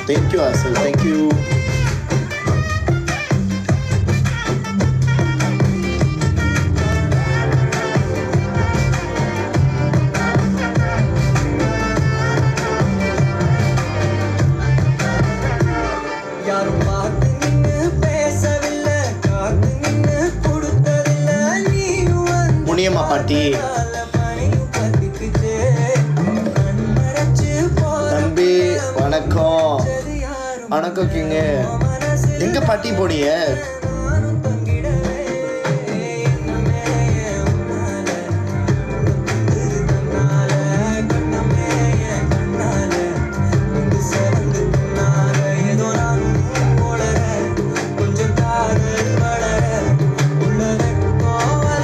Thank you, Asal. Thank you. Muniyamma பாட்டி தம்பி வணக்கம். வணக்கம் கிங்க. எங்க பாட்டி போனீங்க?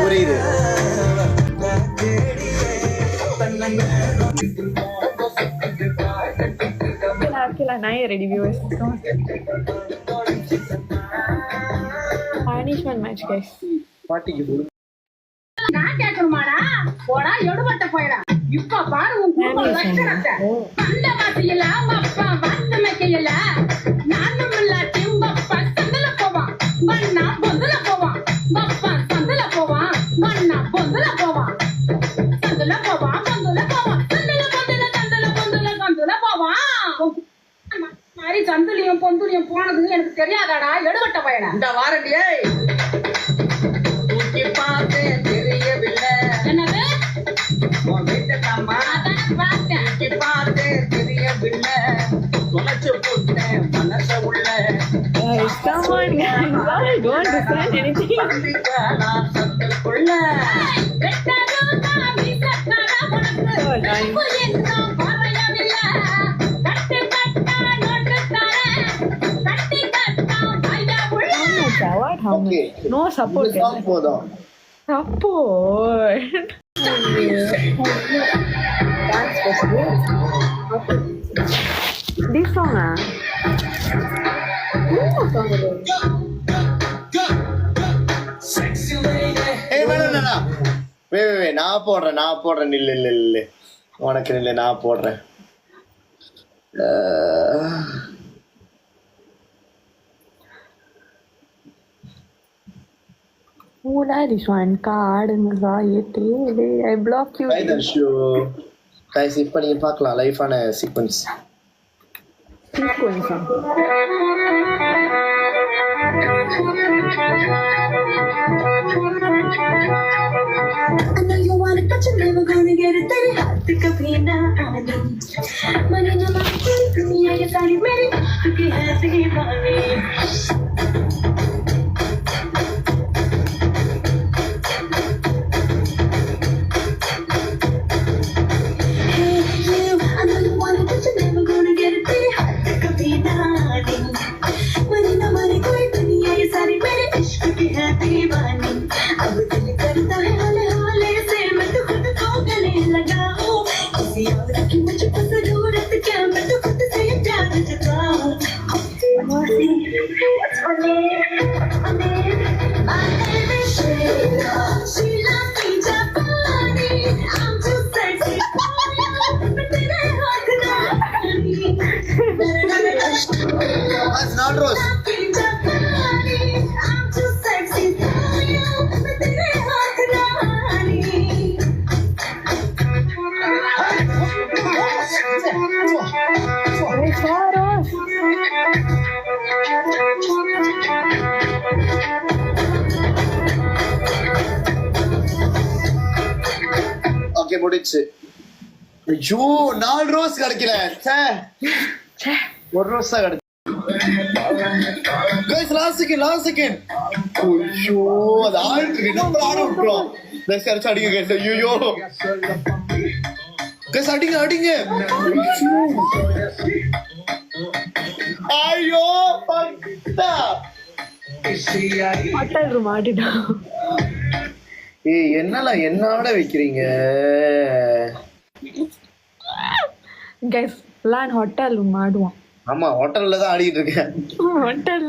புரியுது. Naya ready viewers. Punishment match guys. நான் கேக்குறமாடா போடா எடுபட்ட போயடா இப்ப பாரு உன் குடும்ப லட்சணத்தை அந்த வாசியில அப்பா வந்து மேக்கையில நானும் இல்லாட்டி உங்க அப்பா சந்தல போவான் மண்ணா பொந்துல போவான் அப்பா சந்தல போவான் மண்ணா பொந்துல போவான் சந்தல போவான் பொந்துல போவான் சந்தல பொந்துல சந்தல பொந்துல சந்தல போவான் மாதிரி சந்தலியும் பொந்துலியும் போனது எனக்கு தெரியாதாடா எடுபட்ட போயடா இந்த வாரண்டியே தூக்கி பார்த்து தெரியவில்லை என்னது உன் வீட்டுக்காமா தூக்கி பார்த்து தெரியவில்லை தொலைச்சு போட்டேன் மனச உள்ள Guys, come on guys. I don't understand anything. நான் சத்துக்குள்ள How much? No support. போதும். Support. This song வேணாம். வே நான் போடுறேன். நில்லு உனக்கு நில்லு, நான் போடுறேன். this one card I block you. Guys, இப்ப நீங்க பார்க்கலாம் லைஃபான sequence. I know you want it, but you're never gonna get it. Then you have to compete now. Money no money, me I get ready, ready. You can have to keep money. Hey you, I know you want it, but you're never gonna get it. Then you have to compete now. Money no money, me I get ready, ready. You can have to keep money. अब दिल करता है हाले से मैं तो खुद को गले लगाऊं किसी और की मुझको जरूरत क्या मैं तो खुद से प्यार जताऊं शीला की जापानी I'm too sexy मैं तेरे हाथ ना That's not Rose. I'm too sexy for you मैं तेरे हाथ रानी ஓகே முடிச்சு. ஐயோ 4 ரோஸ் கிடைக்கல. ஒரு ரோஸ் தான் கிடைச்சு. Guys, last second. ஐயோ அது ஆயிட்டு நம்ம ஆட விட்டுறோம். Guys அடிச்சு அடிங்க guys. ஐயோ guys அடிங்க. ஐயோ பட்டா. hotel room ஆடிடா. ஏய் என்னோட வைக்கிறீங்க guys land hotel room ஆடுவோம். ஆமா ஹோட்டல்ல தான் ஆடிட்டு இருக்கேன். hotel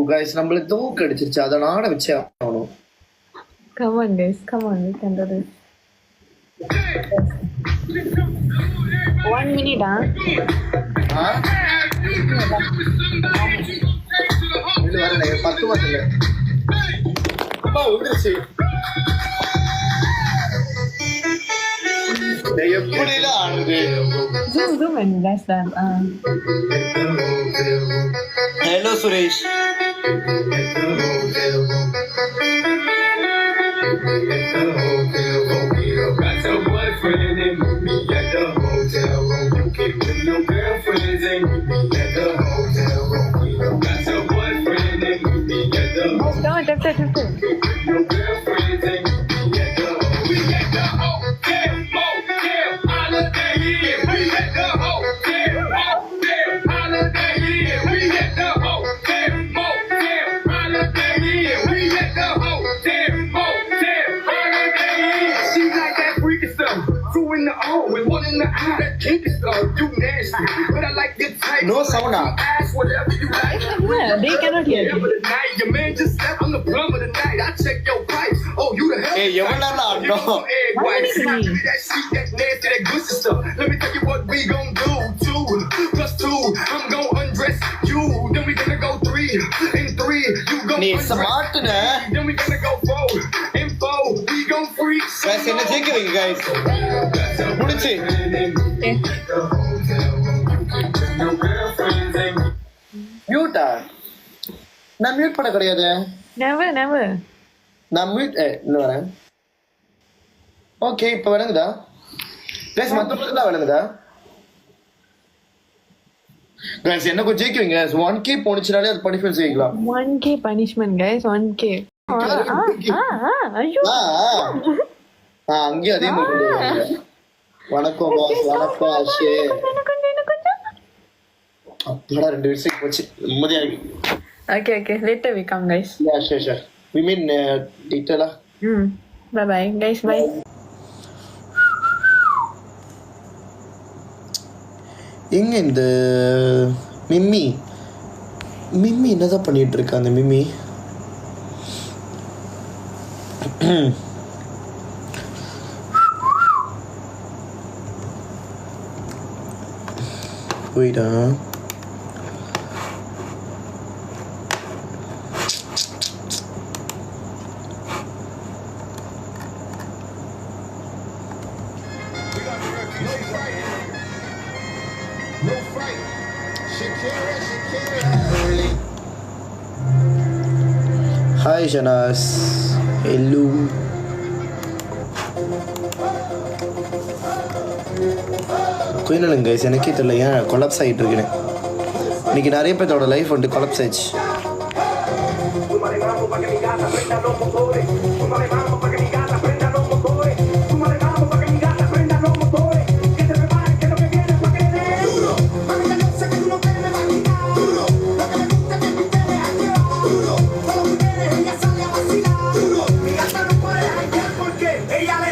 கைஸ் நம்மளுக்கு தூக்கு அடிச்சிருச்சு, அதை நாட வச்சே ஆகணும். Come on, guys. Come on, we can do this. 1 minute, huh? இது வரல 10 மாசம் அப்பா வந்துருச்சு. எப்படி ஆடுது? Zoom and that's that. Hello Suresh. Got your boyfriend and meet me at the hotel room. You can bring your girlfriends and meet me at the hotel room. Got your boyfriend and meet me at the hotel Don't tap. Your girlfriends and meet me at the hotel. We at the hotel, motel, holiday inn. We at the hotel, motel, holiday inn. We at the hotel, motel, holiday inn. We at the hotel, motel, holiday inn. She like that freaky stuff. 2 in the O and 1 in the I. That kinky stuff, you nasty, but I like your type. No sound up. Ask whatever you like. Yeah, they cannot hear you. Whatever the night, your man just left. I'm the plumber tonight. I check your pipes. Oh, you the hell? Hey, எவ்வளவு நேரம் ஆடணும்? Egg whites. What is it? That shit, that nasty, that good stuff. Let me tell you what we gon' do. 2 plus 2, I'm gon' undress you. Then we gonna go 3 and 3. You gon' நீ undress ஸ்மார்ட்ன. me. Then we gonna go 4 and 4. We gon' freak. Guys என்ன ஜெயிக்கிறீங்க guys? முடிச்சு. மியூட்டா? நான் mute பண்ண கிடையாது. Never. நான் mute இன்னும் வரேன். Okay இப்போ விளங்குதா கைஸ்? மற்றவங்களுக்குலாம் விளங்குதா கைஸ்? என்ன கொஞ்சம் ஜெயிக்குவீங்க 1K போனிச்சுனாலே அது பனிஷ்மெண்ட் செய்யலாம். 1K punishment, guys. 1K. ஐயோ. அங்கேயும் அதே மாதிரி கொண்டு வருவாங்க. வணக்கம் பாஸ், வணக்கம் ஆஷே. அப்படா 2 விஷயம் போச்சு, நிம்மதியா இருக்கு. Okay. Later we come, guys. Yeah, sure. We mean detail. Bye, guys. Bye. எங்க இந்த மிம்மி என்னதான் பண்ணிட்டு இருக்கா அந்த மிம்மி? போயிடா. Hi Shanas. Hello. கொஞ்ச நாளுங்க கைஸ் எனக்கே தெரியல ஏன் கொலாப்ஸ் ஆகிட்டு இருக்குன்னு. இன்னைக்கு நிறைய பேர்த்தோட லைஃப் வந்துட்டு கொலாப்ஸ் ஆயிடுச்சு.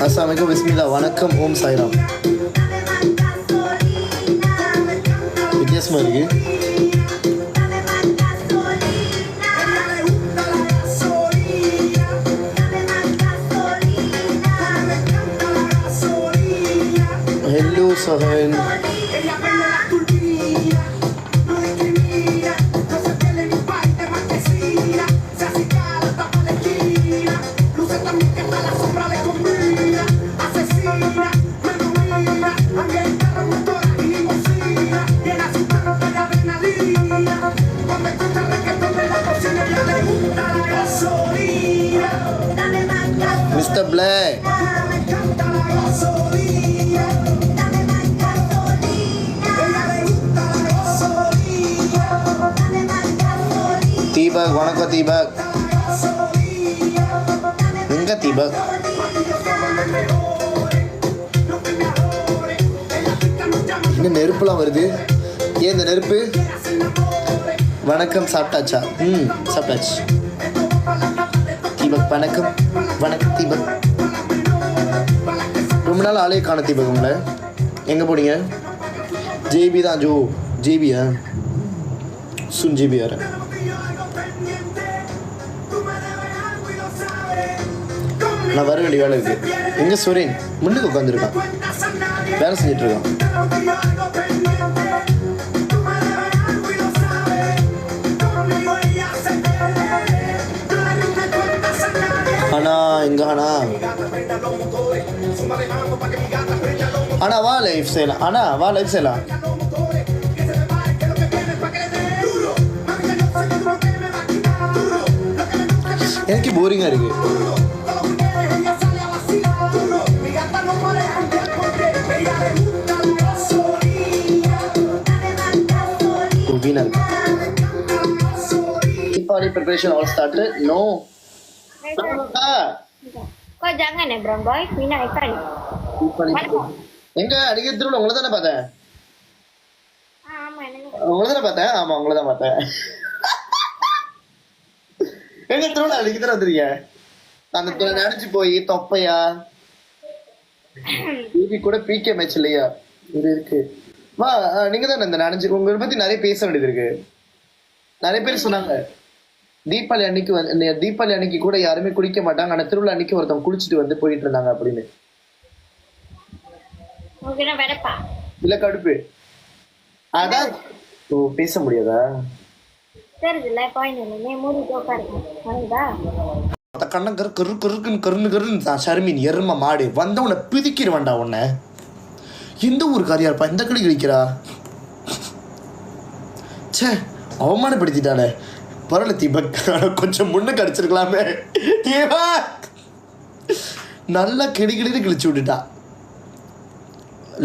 அஸ்ஸலாமுஅலைக்கும், பிஸ்மில்லா, வணக்கம், ஓம் சாய்ராம். வித்தியாசமா இருக்கு. ஹலோ சஹன். Mr. Black. தீபக், வணக்கம் தீபக். எங்க தீபக்? இன்னும் நெருப்புலாம் வருது. ஏன் இந்த நெருப்பு? வணக்கம், சாப்பிட்டாச்சா? சாப்பிட்டாச்சு. தீபக் வணக்கம். வணக்கம் தீபக். ரொம்ப நாள் ஆளே காண தீபக். உங்களை எங்கே போனீங்க? ஜேபி தான். ஜேபியா? சுன் ஜேபி யார? நான் வர வேண்டிய வேலை இருக்கு. எங்க சுரேன் முன்னுக்கு உட்காந்துருக்கான், வேலை செஞ்சுட்டு இருக்கான். ஆனா எங்க ஆனா வா லைஃப் செய்யலாம். ஆனா வா லைஃப் செய்யலாம். எனக்கு போரிங்கா இருக்கு. Deepavali preparation all started. No. Kau jangan brown boy, Mina ikan. எங்க அடிக்க திருவிழா உங்களை தானே பார்த்தேன். ஆமா என்ன உங்களை தானே பார்த்தேன். ஆமா உங்களை தான் பார்த்தேன். எங்க திருவிழா அடிக்க தானே வந்துருக்கீங்க. அந்த நினைச்சு போய் தொப்பையா கூட பிகே மேட்ச் இல்லையா இது இருக்கு. வா நீங்க தானே இந்த நினைச்சு உங்களை பத்தி நிறைய பேச வேண்டியது இருக்கு. நிறைய பேர் சொன்னாங்க தீபாவளி அன்னைக்கு கூட யாருமே குளிக்க மாட்டாங்க, ஆனா திருவிழா அன்னைக்கு ஒருத்தவங்க குளிச்சுட்டு வந்து போயிட்டு இருந்தாங்க அப்படின்னு. இல்ல கடுப்பு அதான் பேச முடியாதா? ஷர்மின் எரும மாடு வந்தவனை பிதிக்கிடுவான்டா உன்னை. எந்த ஊரு காரியா இருப்பா இந்த கிளி கிழிக்கிறா? சே அவமானப்படுத்திட்டானே. பரவாயில்ல தீபக், கொஞ்சம் முன்னுக்கு அடிச்சிருக்கலாமே. நல்லா கிளிகிளின்னு கிழிச்சு விட்டுட்டா.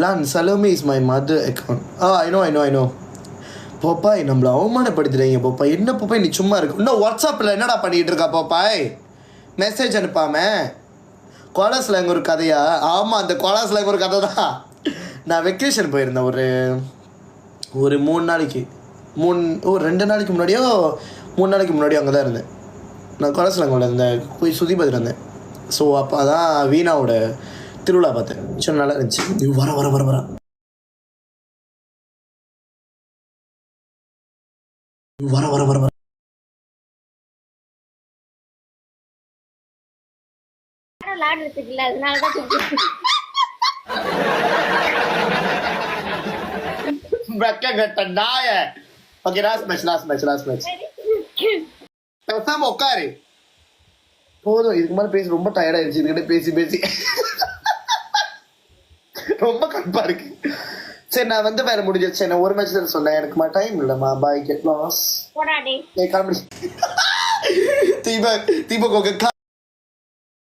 லான் சலோமி is my mother account. I know போப்பாய் நம்மள அவமானப்படுத்துறீங்க போப்பாய். என்ன போப்பாய் நீ சும்மா இருக்கு. இன்னும் வாட்ஸ்அப்பில் என்னடா பண்ணிக்கிட்டு இருக்கா போப்பாய்? மெசேஜ் அனுப்பாம கோலாஸ்லாங் ஒரு கதையா? ஆமாம் அந்த கோலாஸ்லாங் ஒரு கதை தான். நான் வெக்கேஷன் போயிருந்தேன் ஒரு 2 நாளைக்கு முன்னாடியோ 3 நாளைக்கு முன்னாடியோ அங்கே தான் இருந்தேன். நான் கோலாஸ்லாங்கில் இருந்தேன், போய் சுற்றி பார்த்துட்டு இருந்தேன். ஸோ அப்போ தான் வீணாவோட திருவிழா பார்த்தேன். சரி நல்லா இருந்துச்சு. வர உட்காரு போதும். இதுக்கு மேலே பேசி ரொம்ப டயர்ட் ஆயிடுச்சு. இதுக்கிட்ட பேசி ரொம்ப கடுப்பா இருக்கு. சரி நான் வந்து வேற முடிஞ்சிருச்சு. நான் ஒரு மேட்ச் தான் சொன்னேன், எனக்கு டைம் இல்லம்மா. பாய் கெட் லாஸ். கிளம்பி தீபக் உங்க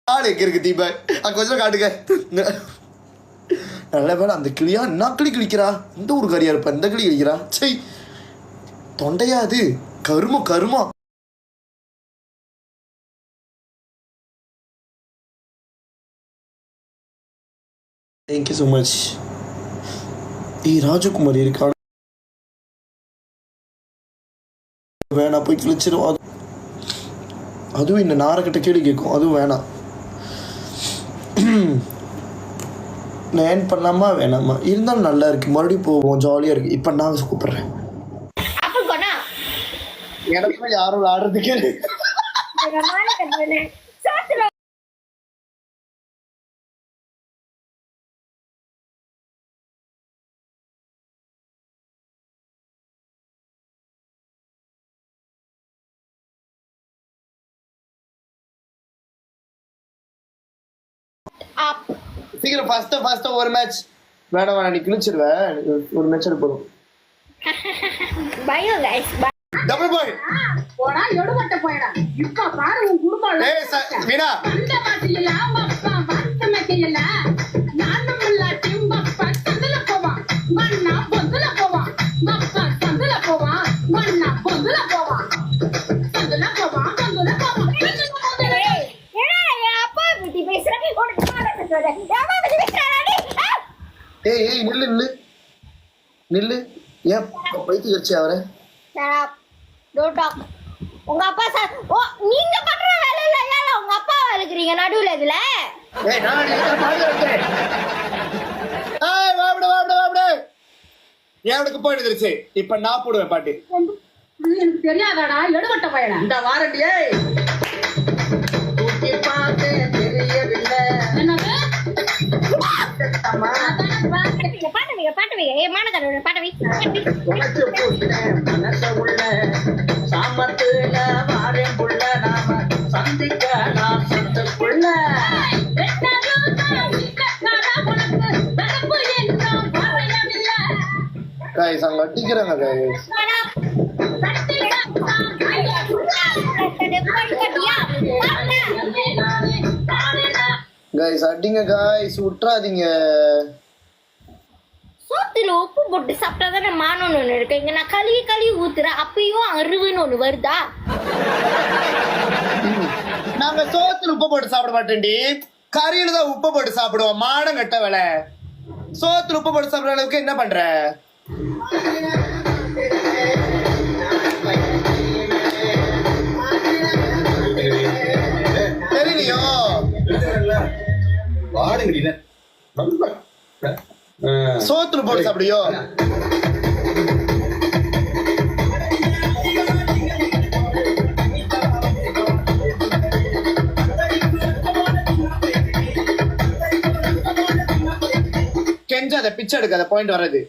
காடு எங்க இருக்கு தீபக்? அங்க கொஞ்சம் காட்டுங்க. நல்ல வேலை அந்த கிளியா என்ன கிளி கிழிக்கிறா? இந்த ஒரு கறியா இருப்பா இந்த கிளி கிழிக்கிறா. சை தொண்டையா அது கருமா. Thank you so much. ராஜகுமாரி இருக்கா? வேணாம் போய் கிழிச்சிடும். அதுவும் இந்த நாரக்கிட்ட கேள்வி கேட்கும். அதுவும் வேணாம். நான் ஏன் பண்ணலாமா வேணாமா? இருந்தாலும் நல்லா இருக்கு, மறுபடியும் போவோம், ஜாலியா இருக்கு. இப்ப நான் கூப்பிடுறேன். எனக்குமே யாரும் விளையாடுறதுக்கு சீக்கிரம் ஃபர்ஸ்ட் ஒரு மேட்ச் வேணாம். நீ கிழிச்சிருவேன். ஒரு மேட்ச் போதும். பயம் गाइस. டபுள் பாய் போடா எடுபட்ட போயடா. இப்ப பாரு உன் குடும்பம். வீணா அந்த வாசியில அப்பா வாசமக்கையில நானும் இல்ல திம்பப்ப சந்தல போவா. மண்ணா பொந்தல போவா. அப்பா சந்தல போவா. மண்ணா பொந்தல போவா. சந்தல போவா. ஏய் நில்லு. ஏன் பைத்து வச்சு அவரை? உங்க அப்பா சார் நீங்க பண்ற வேலை இல்ல. ஏன் உங்க அப்பா இருக்கிறீங்க நடுவுல இதுல? ஏவனுக்கு போயிடுச்சு. இப்ப நான் போடுவேன் பாட்டு. எனக்கு தெரியாதாடா எடுபட்ட பையனா? இந்த வாரண்டியே பார்த்து தெரியவே மான கடவுள் பாட்ட வை உனக்கு புள்ள மனச உள்ள சாமத்துல வாரேன் புள்ள நாம சந்திக்க நான் சொத்துக்குள்ள கைஸ் அங்க அடிக்கிறாங்க கைஸ் கைஸ் அடிங்க கைஸ் விட்டுறாதீங்க. சோத்துல உப்பு போட்டு சாப்பிட்டாதானே மானம்னு ஒண்ணு இருக்கு. இங்க நான் கழுவி ஊத்துறேன், அப்பயும் அருவுன்னு ஒண்ணு வருதா? நாங்க சோத்துல உப்பு போட்டு சாப்பிட மாட்டேன்டி, கறியில தான் உப்பு போட்டு சாப்பிடுவோம். மானம் கட்ட வேலை. சோத்துல உப்பு போட்டு சாப்பிடுற அளவுக்கு என்ன பண்ற? தெரியலையோ சோத்துல போட்டு சாப்பிடுயோ. கெஞ்சாத, பிச்சை எடுக்காத, பாயிண்ட் வர்றது.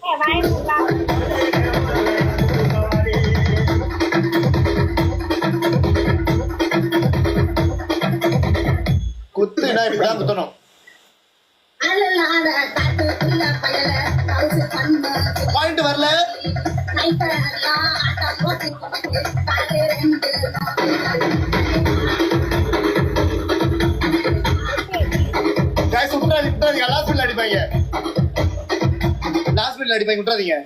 குத்துனா இப்படிதான் குத்தணும். பாயிண்ட் வரல. விட்டுறாதீங்க, லாஸ்ட் மினிட்ல அடிப்பாங்க, லாஸ்ட் மினிட்ல அடிப்பாங்க, விட்டுறாதீங்க.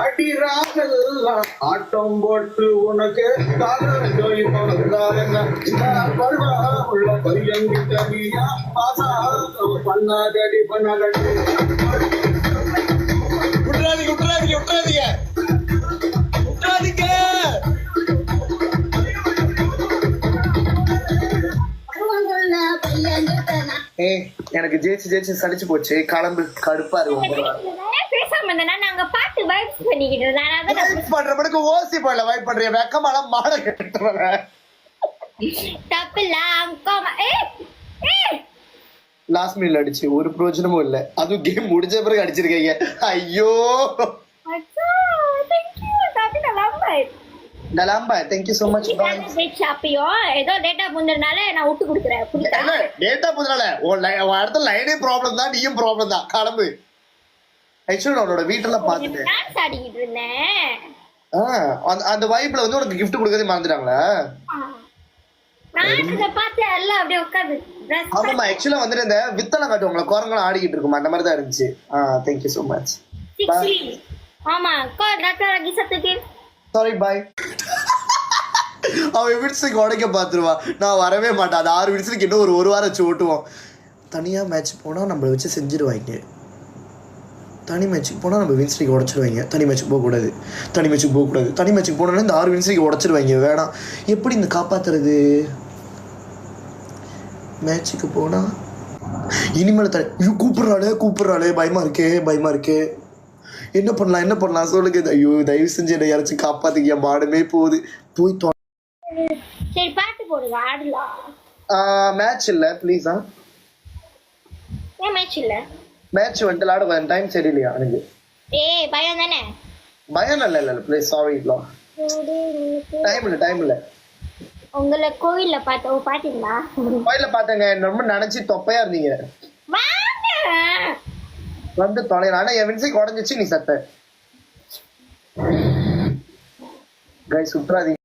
அடிராகெல்லாம் ஆட்டம் போட்டு உனக்கு உள்ள பையங்கி தனியா பாசா பண்ணாதடி பண்ணாதடி. விட்டுறாதீங்க விட்டுறாதீங்க விட்டுறாதீங்க விட்டுறாதீங்க. எனக்கு ஜெயிச்சு சலிச்சு போச்சு. கிளம்பு, கடுப்பா இருக்கும். பேசாம இருந்தேன்னா நாங்க பாட்டு வைப் பண்ணிக்கிட்டு இருந்தேன். பண்றப்ப ஓசி போயில வைப் பண்றிய வெக்கமான மாட கேட்டுவல தப்புலாம். லாஸ்ட் மினிட்ல அடிச்சு ஒரு பிரயோஜனமும் இல்ல. அதுவும் கேம் முடிஞ்ச பிறகு அடிச்சிருக்கீங்க. ஐயோ நலாம்பா, தேங்க்யூ சோ மச். அப்பயோ ஏதோ டேட்டா புந்தனால நான் விட்டு கொடுக்குறேன். டேட்டா புந்தனால உன் அடுத்த லைனே ப்ராப்ளம் தான், நீயும் ப்ராப்ளம் தான். கிளம்பு. ஆக்சுவலி நான் உன்னோட வீட்டெல்லாம் பார்த்துட்டேன். டான்ஸ் ஆடிக்கிட்டு இருந்தேன். அந்த வைப்ல வந்து உனக்கு gift கொடுக்கறதே மறந்துட்டாங்களா? நான் இத பார்த்து எல்லாம் அப்படியே உட்கார்ந்து ஆமாமா, ஆக்சுவலா வந்து இந்த வித்தலாம் காட்டுவாங்களா, குரங்கெல்லாம் ஆடிக்கிட்டு இருக்கும், அந்த மாதிரி தான் இருந்துச்சு. Thank you so much. ஆமா doctor lagi satu game. Sorry bye. அவன் விட்ஸுக்கு உடைக்க பார்த்துருவா, நான் வரவே மாட்டேன். அது 6 விட்ஸுக்கு இன்னும் ஒரு வாரம் வச்சு ஓட்டுவோம். தனியாக மேட்ச் போனால் நம்மளை வச்சு செஞ்சிருவாங்க. தனி மேட்ச்சுக்கு போனால் நம்ம வின்ஸ்ட்ரிக்கு உடச்சிருவாங்க. தனி மேட்ச்சுக்கு போகக்கூடாது, தனி மேட்ச்சுக்கு போகக்கூடாது. தனி மேட்ச்சுக்கு போனோன்னா இந்த 6 வின்ஸ்ட்ரிக்கு உடச்சிருவாங்க. வேணாம். எப்படி இந்த காப்பாற்றுறது? மேட்ச்சுக்கு போனால் இனிமேல் கூப்பிட்றாளே, பயமா இருக்கே. என்ன பண்ணலாம் சொல்லுங்க. ஐயோ தயவு செஞ்சு என்ன யாராச்சும் காப்பாத்திக்க. மாடமே போகுது, போய் சரி பாட்டு போடுங்க, ஆடலாம். மேட்ச் இல்ல ப்ளீஸ். ஏன் மேட்ச் இல்ல? மேட்ச் வந்து விளையாட கொஞ்சம் டைம் சரியில்லையா எனக்கு. பயம் தானே? பயம் இல்ல ப்ளீஸ், சாரி. டைம் இல்ல. உங்களை கோயில்ல பாத்தீங்களா? கோயில்ல பாத்தேங்க, ரொம்ப நினைச்சு தொப்பையா இருந்தீங்க. வந்து தொலைல. ஆனா என் வின்சைக்கு உடஞ்சிச்சு, நீ சத்த. கைஸ் சுற்றாதீங்க.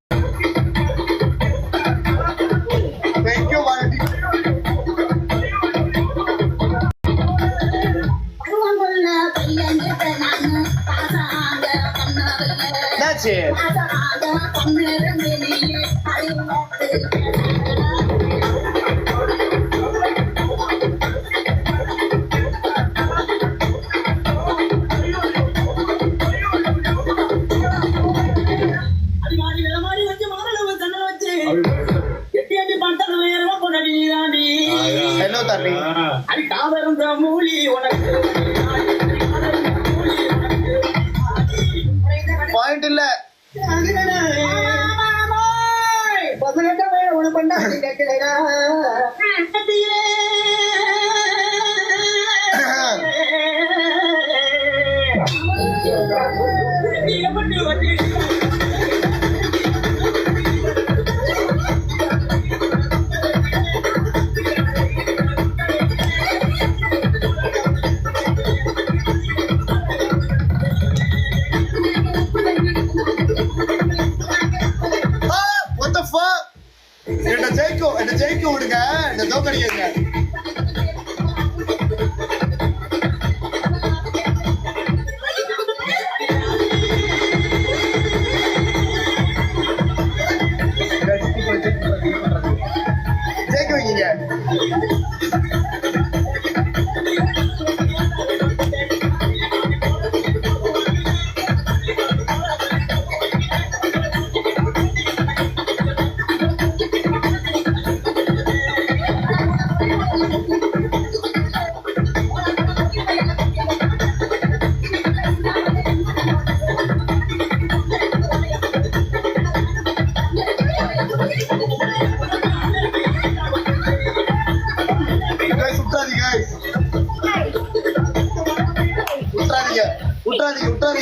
தேங்க்யூ மாலதி. என்னாச்சு? ஹலோ தம்பி. பாயிண்ட் இல்ல. என்ன ஜெயிக்க விடுங்க, என்ன தோக்கடிங்க. ஜெயிக்க வைங்க.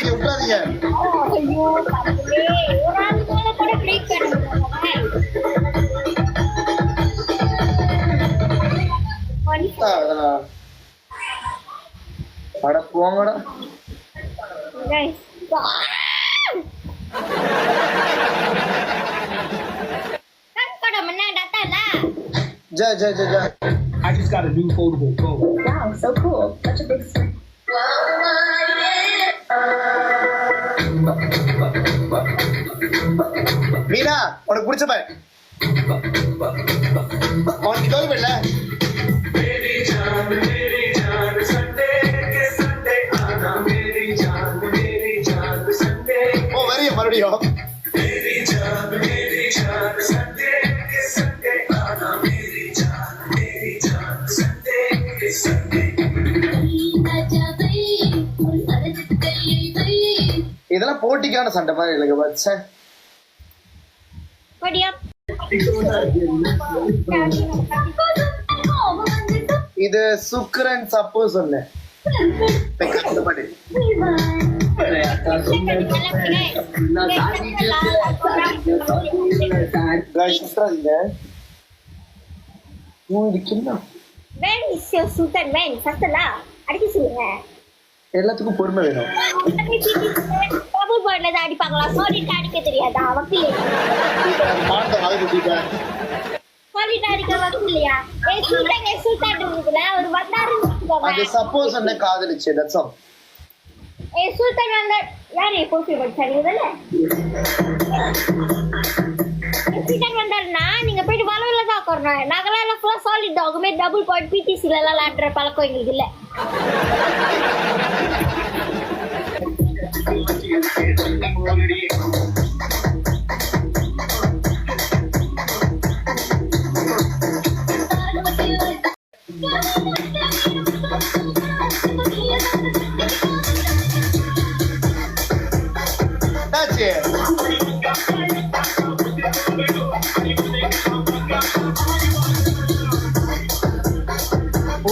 விட்டுறாதீங்க. ஐயோ கடவுளே, ஒரு ஆள் மேல கூட பிரேக் அட போங்கடா. I just got a new foldable phone. Wow, so cool. Such a big swing. Meena, உனக்கு பிடிச்ச பையன் அவனுக்கு தோல் பண்ணல. ஓ வரிய மறுபடியும் இதெல்லாம் போட்டிக்கான சண்டை மாதிரி எனக்கு வச்சேன். இது சுக்கரன் சப்பு சொன்னேன். எல்லாத்துக்கும் பொறுமை வேணும். அடிப்பாங்களா சொல்லிட்டு அடிக்க தெரியாதா வக்கீல்? அடிக்க வக்கீலையா? ஒரு வந்தாரு சப்போஸ் என்ன காதலிச்சு சுல்தான் வந்தா யாரு போட்டி படிச்சாருங்கல்ல சுல்தான் வந்தாருன்னா நீங்க போயிட்டு வளவுல தான் உட்காரணும். நாங்களாம் எல்லாம் ஃபுல்லா சாலிட் டாகுமே டபுள் பாயிண்ட் பிடிசில எல்லாம் விளையாடுற பழக்கம் எங்களுக்கு இல்ல.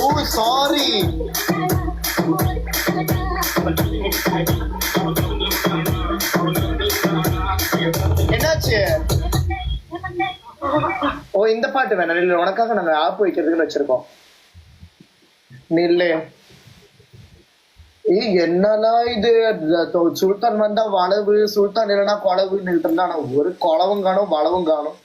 Oh, sorry. என்னாச்சு? ஓ இந்த பாட்டு வேணாம். இல்லை உனக்காக நாங்க ஆப் வைக்கிறதுக்குன்னு வச்சிருக்கோம். நில்லு. என்னலாம் இது சுல்தான் வந்தா வளவு, சுல்தான் இல்லைன்னா கொளவுன்னு இருந்தா ஒரு கொளவும் காணும் வளவும் காணும்.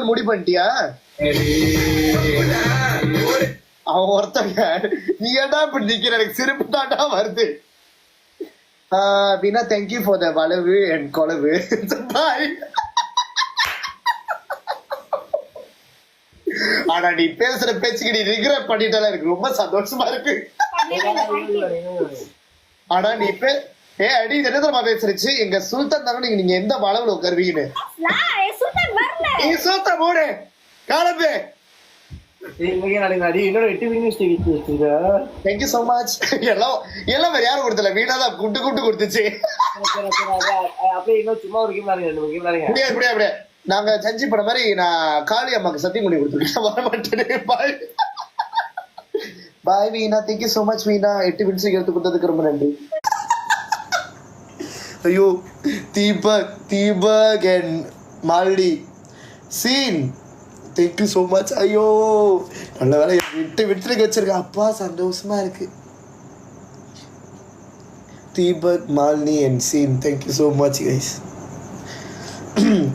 நாள் முடி பண்ணிட்டியா? அவன் ஒருத்தங்க நீ ஏன்டா இப்படி நிக்கிற? எனக்கு சிரிப்பு தாண்டா வருது. வீணா thank you for the Valavu and கொலவு. பாய். ஆனா நீ பேசுற பேச்சுக்கு நீ ரிக்ரெட் பண்ணிட்டால எனக்கு ரொம்ப சந்தோஷமா இருக்கு. ஆனா நீ அடி என்ன தெரியுமா பேசுறச்சு? எங்க சுல்தான் தானே நீங்க எந்த வளவுல உட்காருவீங்கன்னு. நீ சுல்தான் போடு காலப்பே. Thank you so much. எல்லாம் வேற யாரும் கொடுத்தல, வீணா தான் கூப்பிட்டு கொடுத்துச்சு. அப்படியே நாங்க செஞ்சு பண்ண மாதிரி நான் காளி அம்மாக்கு சத்தியம் பண்ணி கொடுத்துருக்கேன். வர மாட்டேன். Bye bye Veena. Thank you so much Veena. 8 minutes எடுத்து கொடுத்ததுக்கு ரொம்ப நன்றி. ஐயோ Deepak and Malti Sean thank you so much. ஐயோ நல்ல வேலை விட்டு வச்சிருக்கேன். அப்பா சந்தோஷமா இருக்கு. Deepak Malini and Sean thank you so much guys.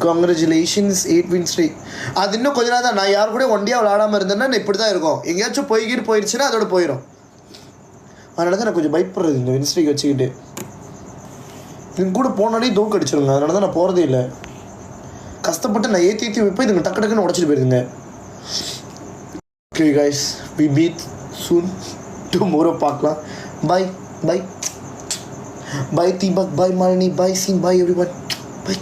Congratulations 8 win streak. அது இன்னும் கொஞ்ச நாள் தான். நான் யார் கூட ஒண்டியாக விளாடாமல் இருந்தேன்னா இப்படி தான் இருக்கும். எங்கேயாச்சும் போயிடுச்சுன்னா அதோட போயிடும். அதனால தான் நான் கொஞ்சம் பயப்படுறது இந்த win streak வச்சுக்கிட்டு. இவங்க கூட போனாலே தூக்கு அடிச்சிருங்க. அதனால தான் நான் போகிறதே இல்லை. கஷ்டப்பட்டு நான் ஏற்றி வைப்பேன். இதுங்க டக்கு டக்குன்னு உடச்சிட்டு போயிருங்க. Okay guys, we meet soon. Tomorrow பார்க்கலாம். Bye bye bye Deepak, bye Malini, bye Sean, bye everyone, by.